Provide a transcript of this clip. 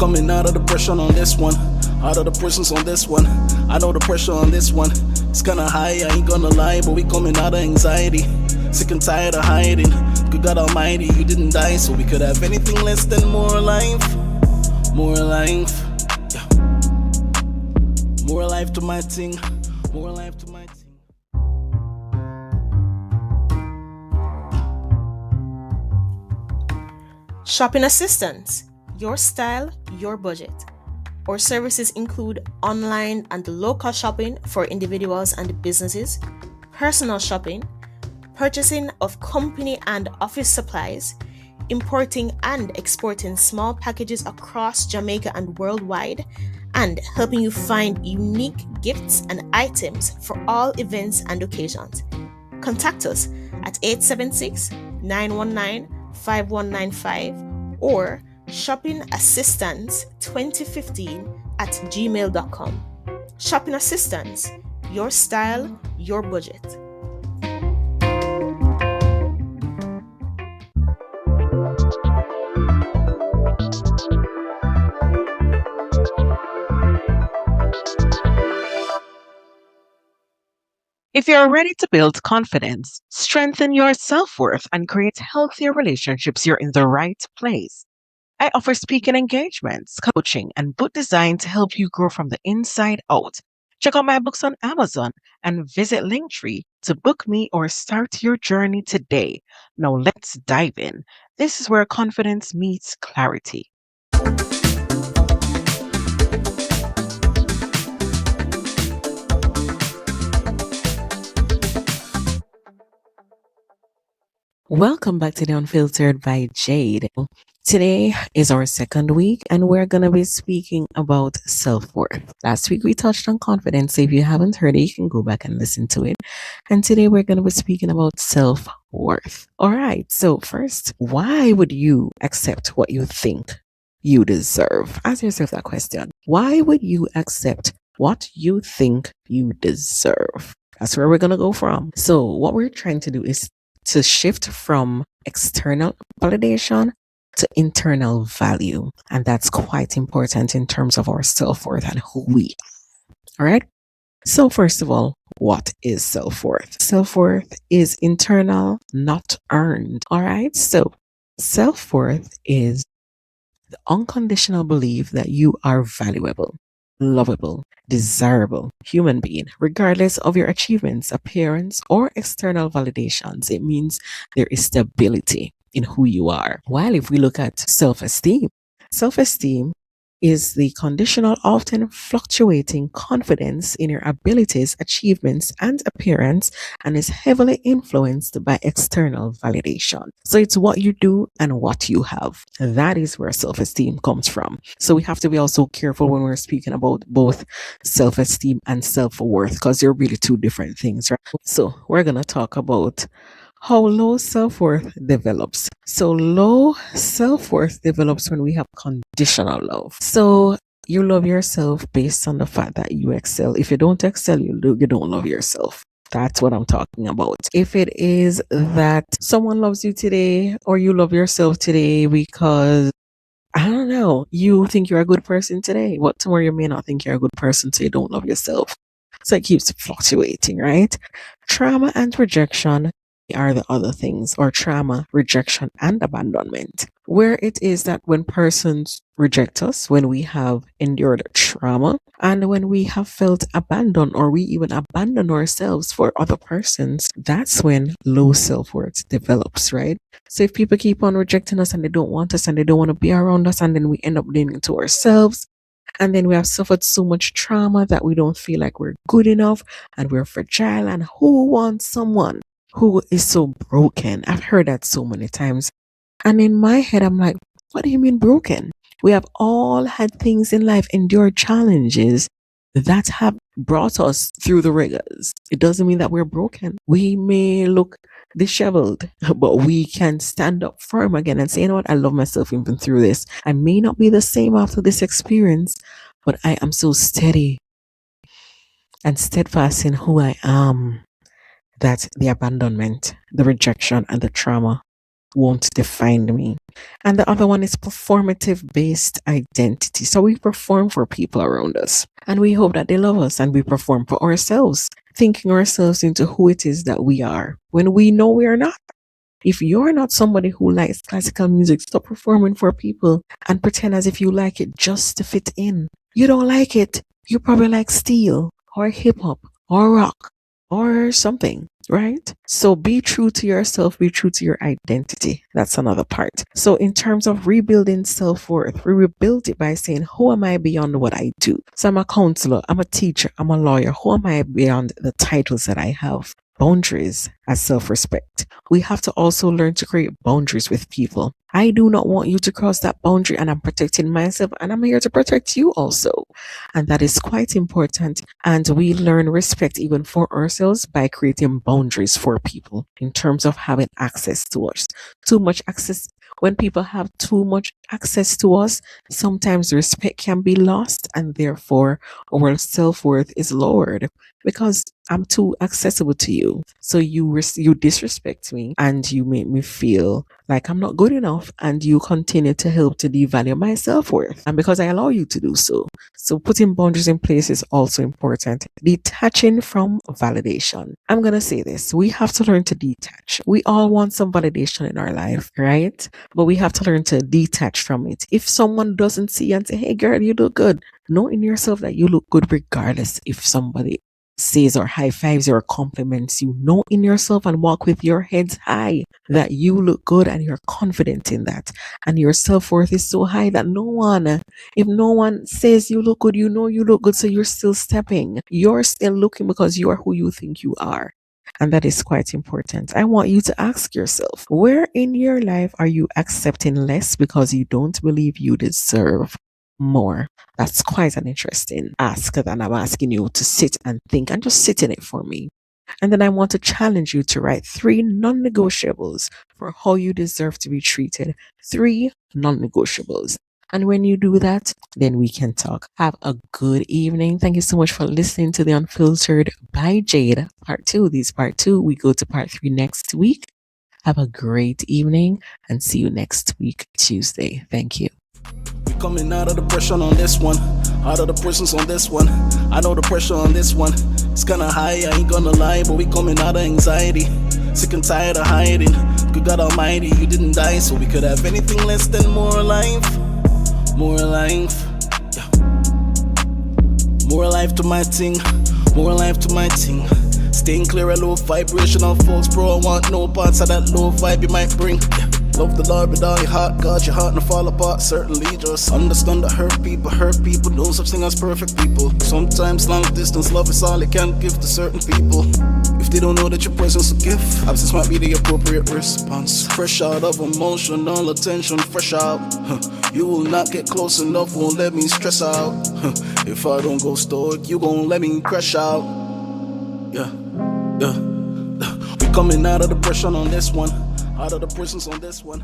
coming out of the pressure on this one. Out of the prisons on this one. I know the pressure on this one. It's kinda high, I ain't gonna lie, but we coming out of anxiety. Sick and tired of hiding. Good God Almighty, you didn't die, so we could have anything less than more life. More life. Yeah. More life to my thing. More life to my thing. Shopping assistance. Your style, your budget. Our services include online and local shopping for individuals and businesses, personal shopping, purchasing of company and office supplies, importing and exporting small packages across Jamaica and worldwide, and helping you find unique gifts and items for all events and occasions. Contact us at 876-919-5195 or shoppingassistance2015@gmail.com. Shopping Assistance, your style, your budget. If you're ready to build confidence, strengthen your self-worth, and create healthier relationships, you're in the right place. I offer speaking engagements, coaching, and book design to help you grow from the inside out. Check out my books on Amazon and visit Linktree to book me or start your journey today. Now let's dive in. This is where confidence meets clarity. Welcome back to the Unfiltered by Jade. Today is our second week and we're going to be speaking about self-worth. Last week we touched on confidence. So if you haven't heard it, you can go back and listen to it. And today we're going to be speaking about self-worth. All right. So first, why would you accept what you think you deserve? Ask yourself that question. Why would you accept what you think you deserve? That's where we're going to go from. So what we're trying to do is to shift from external validation to internal value. And that's quite important in terms of our self-worth and who we are. All right. So first of all, what is self-worth? Self-worth is internal, not earned. All right. So self-worth is the unconditional belief that you are valuable, lovable, desirable human being, regardless of your achievements, appearance, or external validations. It means there is stability in who you are. While if we look at self-esteem is the conditional, often fluctuating confidence in your abilities, achievements, and appearance, and is heavily influenced by external validation. So it's what you do and what you have. That is where self-esteem comes from. So we have to be also careful when we're speaking about both self-esteem and self-worth, because they're really two different things, right? So we're going to talk about how low self-worth develops. So low self-worth develops when we have conditional love. So you love yourself based on the fact that you excel. If you don't excel, you don't love yourself. That's what I'm talking about. If it is that someone loves you today or you love yourself today because, I don't know, you think you're a good person today, but tomorrow you may not think you're a good person, so you don't love yourself. So it keeps fluctuating, right? Trauma and rejection are the other things, or trauma, rejection, and abandonment, where it is that when persons reject us, when we have endured trauma, and when we have felt abandoned, or we even abandon ourselves for other persons, that's when low self-worth develops, right? So if people keep on rejecting us and they don't want us and they don't want to be around us, and then we end up doing it to ourselves, and then we have suffered so much trauma that we don't feel like we're good enough and we're fragile. And who wants someone who is so broken? I've heard that so many times. And in my head, I'm like, what do you mean broken? We have all had things in life, endured challenges that have brought us through the rigors. It doesn't mean that we're broken. We may look disheveled, but we can stand up firm again and say, you know what, I love myself even through this. I may not be the same after this experience, but I am so steady and steadfast in who I am that the abandonment, the rejection, and the trauma won't define me. And the other one is performative based identity. So we perform for people around us and we hope that they love us, and we perform for ourselves, thinking ourselves into who it is that we are when we know we are not. If you're not somebody who likes classical music, stop performing for people and pretend as if you like it just to fit in. You don't like it. You probably like steel or hip hop or rock or something, right? So be true to yourself, be true to your identity. That's another part. So in terms of rebuilding self-worth, we rebuild it by saying, who am I beyond what I do? So I'm a counselor, I'm a teacher, I'm a lawyer. Who am I beyond the titles that I have? Boundaries as self-respect. We have to also learn to create boundaries with people. I do not want you to cross that boundary, and I'm protecting myself, and I'm here to protect you also. And that is quite important. And we learn respect even for ourselves by creating boundaries for people in terms of having access to us. Too much access. When people have too much access to us, sometimes respect can be lost, and therefore our self-worth is lowered because I'm too accessible to you. So you disrespect me and you make me feel like I'm not good enough, and you continue to help to devalue my self-worth. And because I allow you to do so. So putting boundaries in place is also important. Detaching from validation. I'm going to say this. We have to learn to detach. We all want some validation in our life, right? But we have to learn to detach from it. If someone doesn't see and say, hey girl, you look good, know in yourself that you look good regardless if somebody says or high fives you or compliments you. Know in yourself and walk with your heads high that you look good, and you're confident in that. And your self-worth is so high that if no one says you look good, you know you look good. So you're still stepping. You're still looking because you are who you think you are. And that is quite important. I want you to ask yourself, where in your life are you accepting less because you don't believe you deserve more? That's quite an interesting ask, and I'm asking you to sit and think and just sit in it for me. And then I want to challenge you to write 3 non-negotiables for how you deserve to be treated. 3 non-negotiables. And when you do that, then we can talk. Have a good evening. Thank you so much for listening to the Unfiltered by Jade, part 2. This is part 2. We go to part 3 next week. Have a great evening and see you next week, Tuesday. Thank you. Coming out of the pressure on this one, out of the prisons on this one. I know the pressure on this one, it's kinda high, I ain't gonna lie, but we coming out of anxiety. Sick and tired of hiding. Good God Almighty, you didn't die, so we could have anything less than more life. More life, yeah. More life to my thing, more life to my thing. Staying clear of low vibrational folks, bro. I want no parts of that low vibe you might bring. Yeah. Love the Lord with all your heart, God, your heart not fall apart. Certainly just understand that hurt people, no such thing as perfect people. Sometimes long distance love is all you can give to certain people. If they don't know that your presence is a gift, absence might be the appropriate response. Fresh out of emotional attention, fresh out. You will not get close enough, won't let me stress out. If I don't go stoic, you gon' let me crash out. Yeah. We coming out of the pressure on this one, out of the prisons on this one.